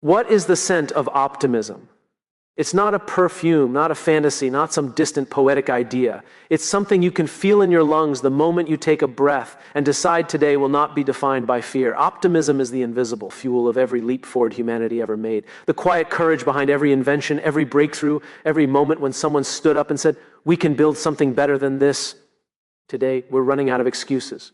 What is the scent of optimism? It's not a perfume, not a fantasy, not some distant poetic idea. It's something you can feel in your lungs the moment you take a breath and decide today will not be defined by fear. Optimism is the invisible fuel of every leap forward humanity ever made. The quiet courage behind every invention, every breakthrough, every moment when someone stood up and said, "We can build something better than this." Today, we're running out of excuses.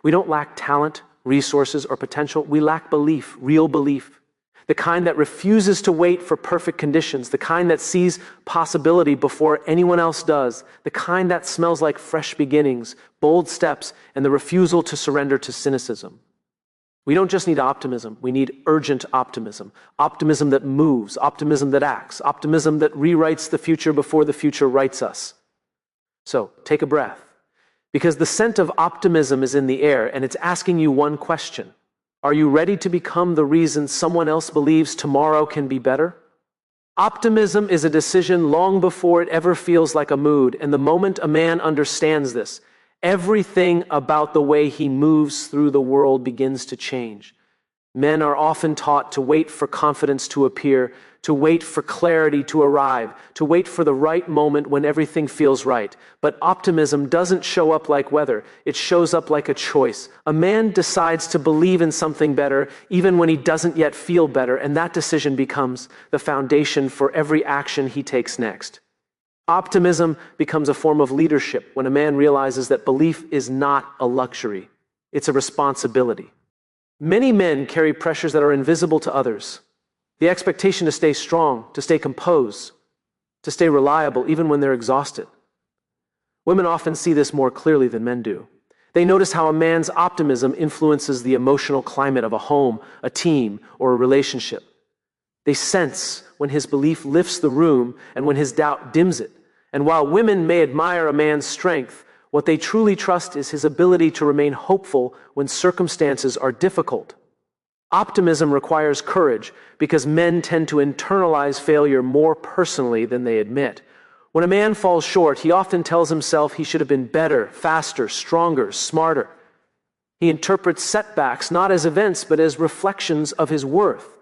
We don't lack talent, resources, or potential. We lack belief, real belief. The kind that refuses to wait for perfect conditions, the kind that sees possibility before anyone else does, the kind that smells like fresh beginnings, bold steps, and the refusal to surrender to cynicism. We don't just need optimism, we need urgent optimism. Optimism that moves, optimism that acts, optimism that rewrites the future before the future writes us. So, take a breath, because the scent of optimism is in the air, and it's asking you one question. Are you ready to become the reason someone else believes tomorrow can be better? Optimism is a decision long before it ever feels like a mood, and the moment a man understands this, everything about the way he moves through the world begins to change. Men are often taught to wait for confidence to appear, to wait for clarity to arrive, to wait for the right moment when everything feels right. But optimism doesn't show up like weather. It shows up like a choice. A man decides to believe in something better even when he doesn't yet feel better, and that decision becomes the foundation for every action he takes next. Optimism becomes a form of leadership when a man realizes that belief is not a luxury. It's a responsibility. Many men carry pressures that are invisible to others. The expectation to stay strong, to stay composed, to stay reliable even when they're exhausted. Women often see this more clearly than men do. They notice how a man's optimism influences the emotional climate of a home, a team, or a relationship. They sense when his belief lifts the room and when his doubt dims it. And while women may admire a man's strength, what they truly trust is his ability to remain hopeful when circumstances are difficult. Optimism requires courage because men tend to internalize failure more personally than they admit. When a man falls short, he often tells himself he should have been better, faster, stronger, smarter. He interprets setbacks not as events but as reflections of his worth.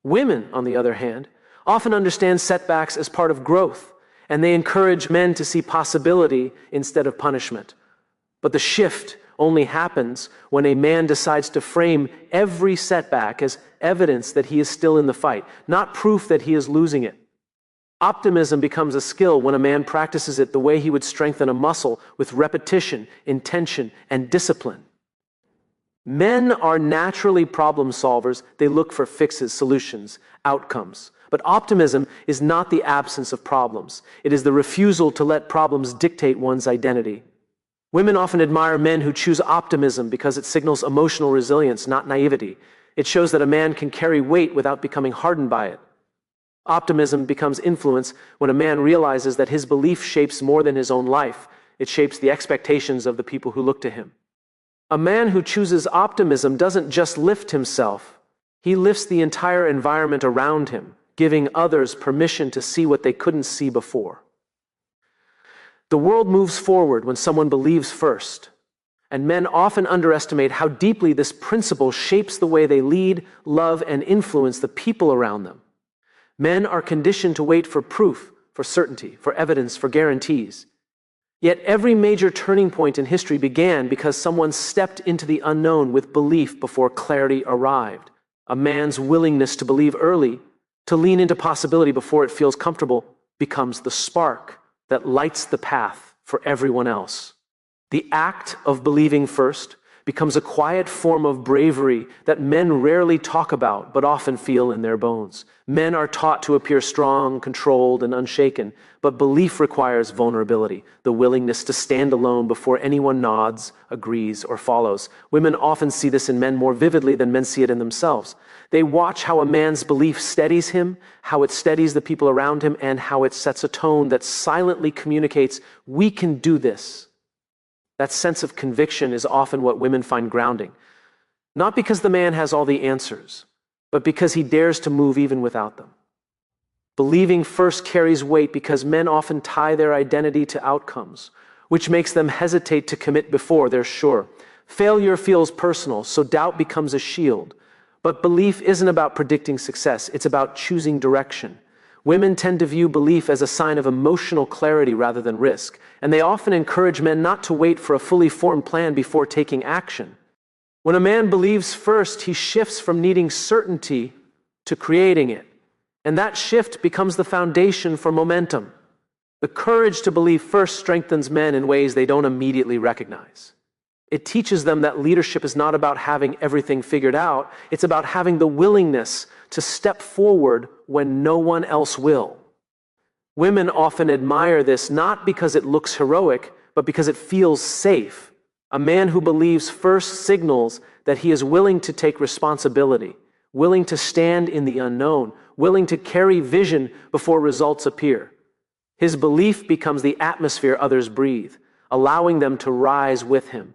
Women, on the other hand, often understand setbacks as part of growth, and they encourage men to see possibility instead of punishment. But the shift only happens when a man decides to frame every setback as evidence that he is still in the fight, not proof that he is losing it. Optimism becomes a skill when a man practices it the way he would strengthen a muscle, with repetition, intention, and discipline. Men are naturally problem solvers. They look for fixes, solutions, outcomes. But optimism is not the absence of problems. It is the refusal to let problems dictate one's identity. Women often admire men who choose optimism because it signals emotional resilience, not naivety. It shows that a man can carry weight without becoming hardened by it. Optimism becomes influence when a man realizes that his belief shapes more than his own life. It shapes the expectations of the people who look to him. A man who chooses optimism doesn't just lift himself. He lifts the entire environment around him, giving others permission to see what they couldn't see before. The world moves forward when someone believes first, and men often underestimate how deeply this principle shapes the way they lead, love, and influence the people around them. Men are conditioned to wait for proof, for certainty, for evidence, for guarantees. Yet every major turning point in history began because someone stepped into the unknown with belief before clarity arrived. A man's willingness to believe early, to lean into possibility before it feels comfortable, becomes the spark that lights the path for everyone else. The act of believing first becomes a quiet form of bravery that men rarely talk about but often feel in their bones. Men are taught to appear strong, controlled, and unshaken, but belief requires vulnerability, the willingness to stand alone before anyone nods, agrees, or follows. Women often see this in men more vividly than men see it in themselves. They watch how a man's belief steadies him, how it steadies the people around him, and how it sets a tone that silently communicates, "We can do this." That sense of conviction is often what women find grounding, not because the man has all the answers, but because he dares to move even without them. Believing first carries weight because men often tie their identity to outcomes, which makes them hesitate to commit before they're sure. Failure feels personal, so doubt becomes a shield. But belief isn't about predicting success, it's about choosing direction. Women tend to view belief as a sign of emotional clarity rather than risk, and they often encourage men not to wait for a fully formed plan before taking action. When a man believes first, he shifts from needing certainty to creating it, and that shift becomes the foundation for momentum. The courage to believe first strengthens men in ways they don't immediately recognize. It teaches them that leadership is not about having everything figured out, it's about having the willingness to step forward when no one else will. Women often admire this not because it looks heroic, but because it feels safe. A man who believes first signals that he is willing to take responsibility, willing to stand in the unknown, willing to carry vision before results appear. His belief becomes the atmosphere others breathe, allowing them to rise with him.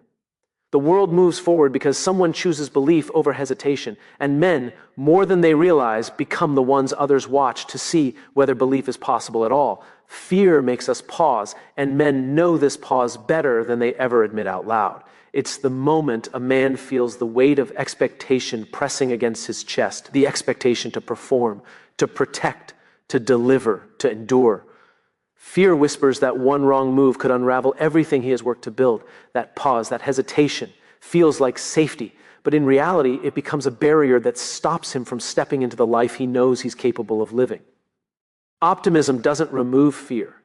The world moves forward because someone chooses belief over hesitation, and men, more than they realize, become the ones others watch to see whether belief is possible at all. Fear makes us pause, and men know this pause better than they ever admit out loud. It's the moment a man feels the weight of expectation pressing against his chest, the expectation to perform, to protect, to deliver, to endure. Fear whispers that one wrong move could unravel everything he has worked to build. That pause, that hesitation, feels like safety, but in reality, it becomes a barrier that stops him from stepping into the life he knows he's capable of living. Optimism doesn't remove fear.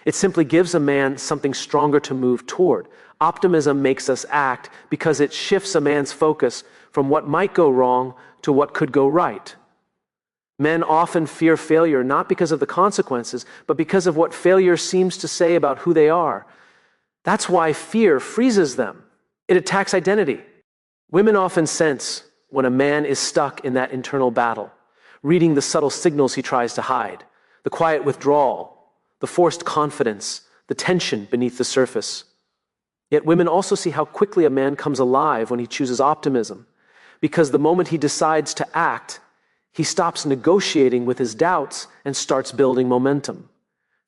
It simply gives a man something stronger to move toward. Optimism makes us act because it shifts a man's focus from what might go wrong to what could go right. Men often fear failure not because of the consequences, but because of what failure seems to say about who they are. That's why fear freezes them. It attacks identity. Women often sense when a man is stuck in that internal battle, reading the subtle signals he tries to hide, the quiet withdrawal, the forced confidence, the tension beneath the surface. Yet women also see how quickly a man comes alive when he chooses optimism, because the moment he decides to act, he stops negotiating with his doubts and starts building momentum.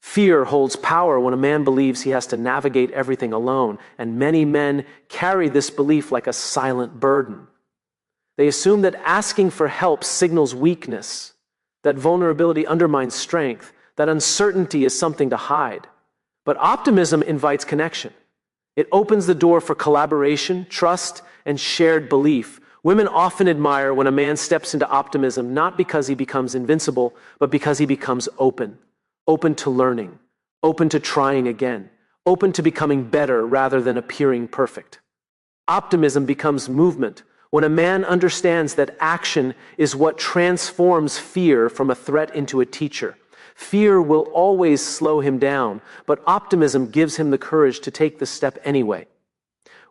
Fear holds power when a man believes he has to navigate everything alone, and many men carry this belief like a silent burden. They assume that asking for help signals weakness, that vulnerability undermines strength, that uncertainty is something to hide. But optimism invites connection. It opens the door for collaboration, trust, and shared belief. Women often admire when a man steps into optimism, not because he becomes invincible, but because he becomes open to learning, open to trying again, open to becoming better rather than appearing perfect. Optimism becomes movement when a man understands that action is what transforms fear from a threat into a teacher. Fear will always slow him down, but optimism gives him the courage to take the step anyway.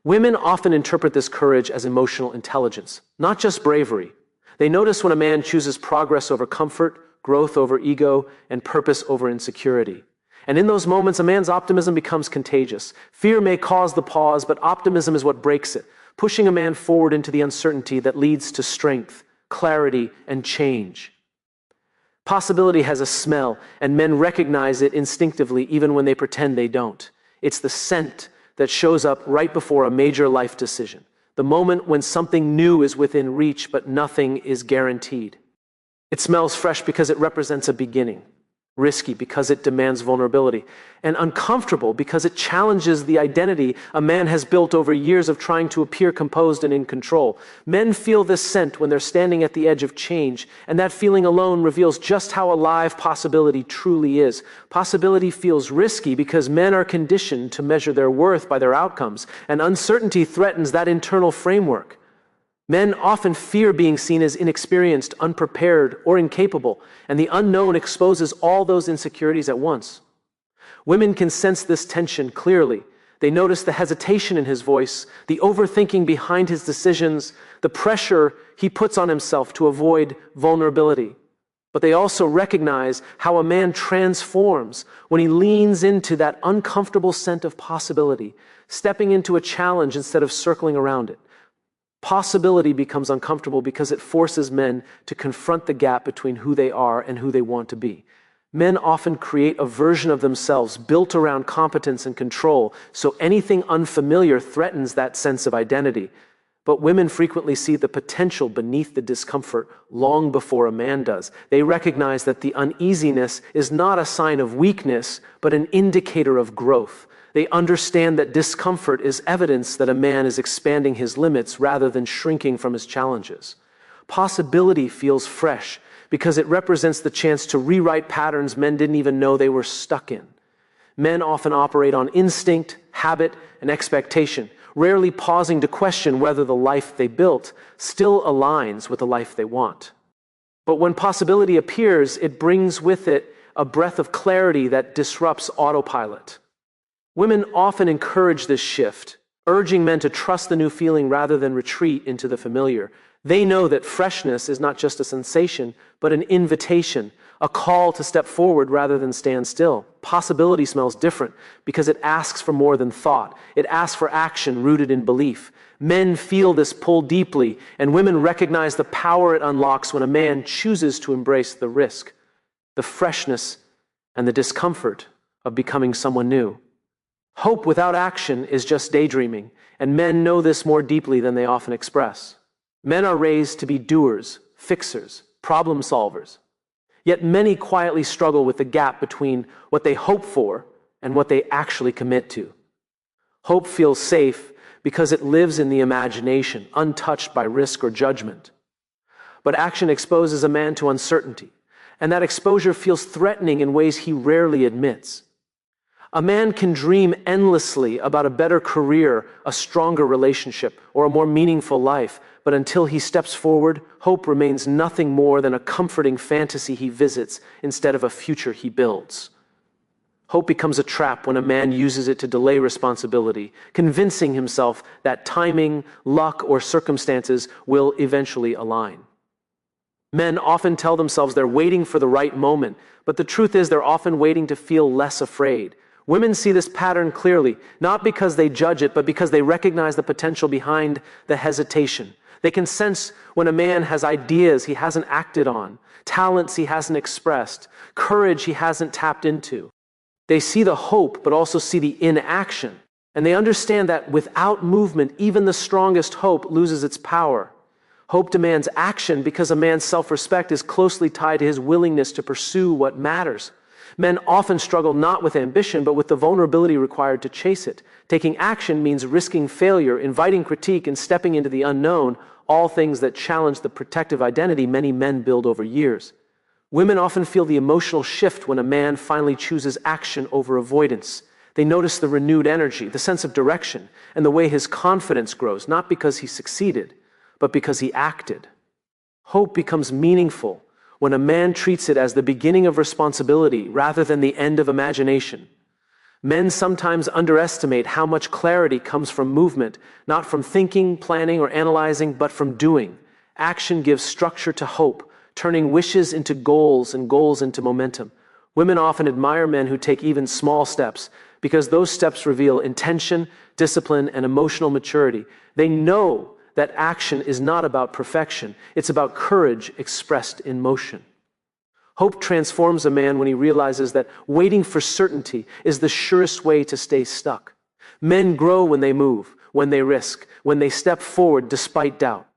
Women often interpret this courage as emotional intelligence, not just bravery. They notice when a man chooses progress over comfort, growth over ego, and purpose over insecurity. And in those moments, a man's optimism becomes contagious. Fear may cause the pause, but optimism is what breaks it, pushing a man forward into the uncertainty that leads to strength, clarity, and change. Possibility has a smell, and men recognize it instinctively even when they pretend they don't. It's the scent that shows up right before a major life decision, the moment when something new is within reach but nothing is guaranteed. It smells fresh because it represents a beginning, risky because it demands vulnerability, and uncomfortable because it challenges the identity a man has built over years of trying to appear composed and in control. Men feel this scent when they're standing at the edge of change, and that feeling alone reveals just how alive possibility truly is. Possibility feels risky because men are conditioned to measure their worth by their outcomes, and uncertainty threatens that internal framework. Men often fear being seen as inexperienced, unprepared, or incapable, and the unknown exposes all those insecurities at once. Women can sense this tension clearly. They notice the hesitation in his voice, the overthinking behind his decisions, the pressure he puts on himself to avoid vulnerability. But they also recognize how a man transforms when he leans into that uncomfortable scent of possibility, stepping into a challenge instead of circling around it. Possibility becomes uncomfortable because it forces men to confront the gap between who they are and who they want to be. Men often create a version of themselves built around competence and control, so anything unfamiliar threatens that sense of identity. But women frequently see the potential beneath the discomfort long before a man does. They recognize that the uneasiness is not a sign of weakness, but an indicator of growth. They understand that discomfort is evidence that a man is expanding his limits rather than shrinking from his challenges. Possibility feels fresh because it represents the chance to rewrite patterns men didn't even know they were stuck in. Men often operate on instinct, habit, and expectation, rarely pausing to question whether the life they built still aligns with the life they want. But when possibility appears, it brings with it a breath of clarity that disrupts autopilot. Women often encourage this shift, urging men to trust the new feeling rather than retreat into the familiar. They know that freshness is not just a sensation, but an invitation, a call to step forward rather than stand still. Possibility smells different because it asks for more than thought. It asks for action rooted in belief. Men feel this pull deeply, and women recognize the power it unlocks when a man chooses to embrace the risk, the freshness, and the discomfort of becoming someone new. Hope without action is just daydreaming, and men know this more deeply than they often express. Men are raised to be doers, fixers, problem solvers. Yet many quietly struggle with the gap between what they hope for and what they actually commit to. Hope feels safe because it lives in the imagination, untouched by risk or judgment. But action exposes a man to uncertainty, and that exposure feels threatening in ways he rarely admits. A man can dream endlessly about a better career, a stronger relationship, or a more meaningful life, but until he steps forward, hope remains nothing more than a comforting fantasy he visits instead of a future he builds. Hope becomes a trap when a man uses it to delay responsibility, convincing himself that timing, luck, or circumstances will eventually align. Men often tell themselves they're waiting for the right moment, but the truth is they're often waiting to feel less afraid. Women see this pattern clearly, not because they judge it, but because they recognize the potential behind the hesitation. They can sense when a man has ideas he hasn't acted on, talents he hasn't expressed, courage he hasn't tapped into. They see the hope, but also see the inaction. And they understand that without movement, even the strongest hope loses its power. Hope demands action because a man's self-respect is closely tied to his willingness to pursue what matters. Men often struggle not with ambition, but with the vulnerability required to chase it. Taking action means risking failure, inviting critique, and stepping into the unknown, all things that challenge the protective identity many men build over years. Women often feel the emotional shift when a man finally chooses action over avoidance. They notice the renewed energy, the sense of direction, and the way his confidence grows, not because he succeeded, but because he acted. Hope becomes meaningful when a man treats it as the beginning of responsibility rather than the end of imagination. Men sometimes underestimate how much clarity comes from movement, not from thinking, planning, or analyzing, but from doing. Action gives structure to hope, turning wishes into goals and goals into momentum. Women often admire men who take even small steps because those steps reveal intention, discipline, and emotional maturity. They know that action is not about perfection. It's about courage expressed in motion. Hope transforms a man when he realizes that waiting for certainty is the surest way to stay stuck. Men grow when they move, when they risk, when they step forward despite doubt.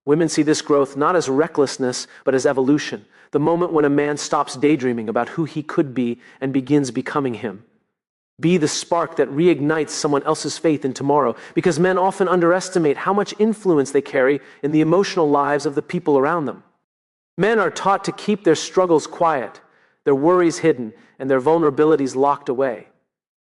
Women see this growth not as recklessness, but as evolution, the moment when a man stops daydreaming about who he could be and begins becoming him. Be the spark that reignites someone else's faith in tomorrow, because men often underestimate how much influence they carry in the emotional lives of the people around them. Men are taught to keep their struggles quiet, their worries hidden, and their vulnerabilities locked away.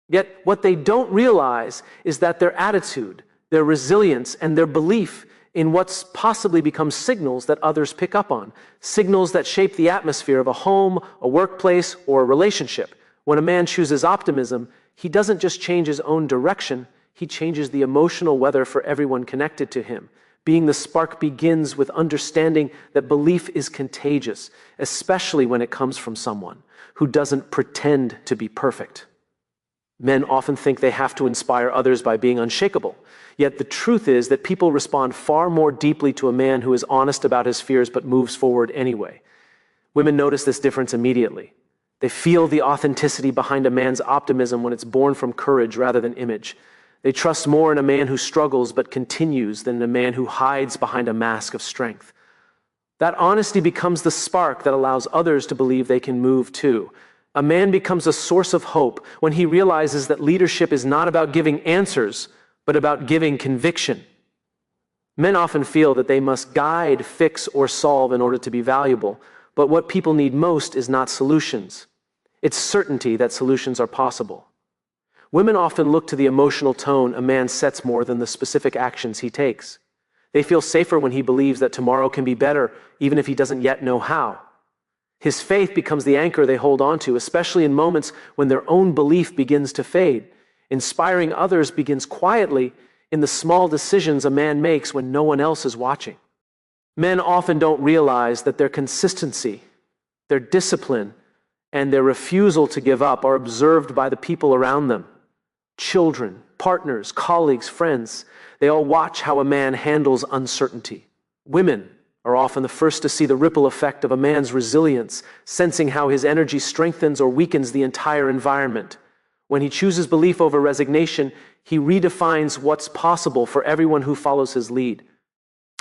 Yet what they don't realize is that their attitude, their resilience, and their belief in what's possibly become signals that others pick up on, signals that shape the atmosphere of a home, a workplace, or a relationship. When a man chooses optimism, he doesn't just change his own direction, he changes the emotional weather for everyone connected to him. Being the spark begins with understanding that belief is contagious, especially when it comes from someone who doesn't pretend to be perfect. Men often think they have to inspire others by being unshakable. Yet the truth is that people respond far more deeply to a man who is honest about his fears but moves forward anyway. Women notice this difference immediately. They feel the authenticity behind a man's optimism when it's born from courage rather than image. They trust more in a man who struggles but continues than in a man who hides behind a mask of strength. That honesty becomes the spark that allows others to believe they can move too. A man becomes a source of hope when he realizes that leadership is not about giving answers, but about giving conviction. Men often feel that they must guide, fix, or solve in order to be valuable, but what people need most is not solutions. It's certainty that solutions are possible. Women often look to the emotional tone a man sets more than the specific actions he takes. They feel safer when he believes that tomorrow can be better, even if he doesn't yet know how. His faith becomes the anchor they hold on to, especially in moments when their own belief begins to fade. Inspiring others begins quietly in the small decisions a man makes when no one else is watching. Men often don't realize that their consistency, their discipline, and their refusal to give up are observed by the people around them. Children, partners, colleagues, friends, they all watch how a man handles uncertainty. Women are often the first to see the ripple effect of a man's resilience, sensing how his energy strengthens or weakens the entire environment. When he chooses belief over resignation, he redefines what's possible for everyone who follows his lead.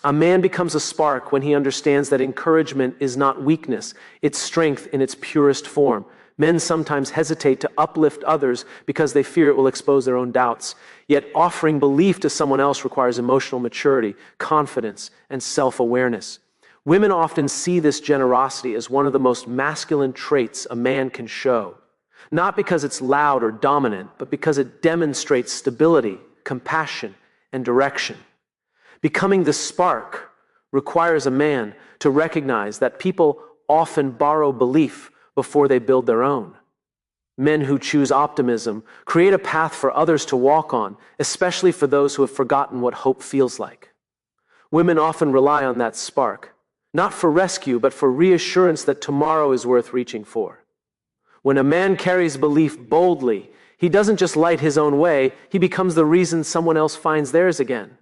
A man becomes a spark when he understands that encouragement is not weakness, it's strength in its purest form. Men sometimes hesitate to uplift others because they fear it will expose their own doubts. Yet offering belief to someone else requires emotional maturity, confidence, and self-awareness. Women often see this generosity as one of the most masculine traits a man can show. Not because it's loud or dominant, but because it demonstrates stability, compassion, and direction. Becoming the spark requires a man to recognize that people often borrow belief before they build their own. Men who choose optimism create a path for others to walk on, especially for those who have forgotten what hope feels like. Women often rely on that spark, not for rescue, but for reassurance that tomorrow is worth reaching for. When a man carries belief boldly, he doesn't just light his own way, he becomes the reason someone else finds theirs again.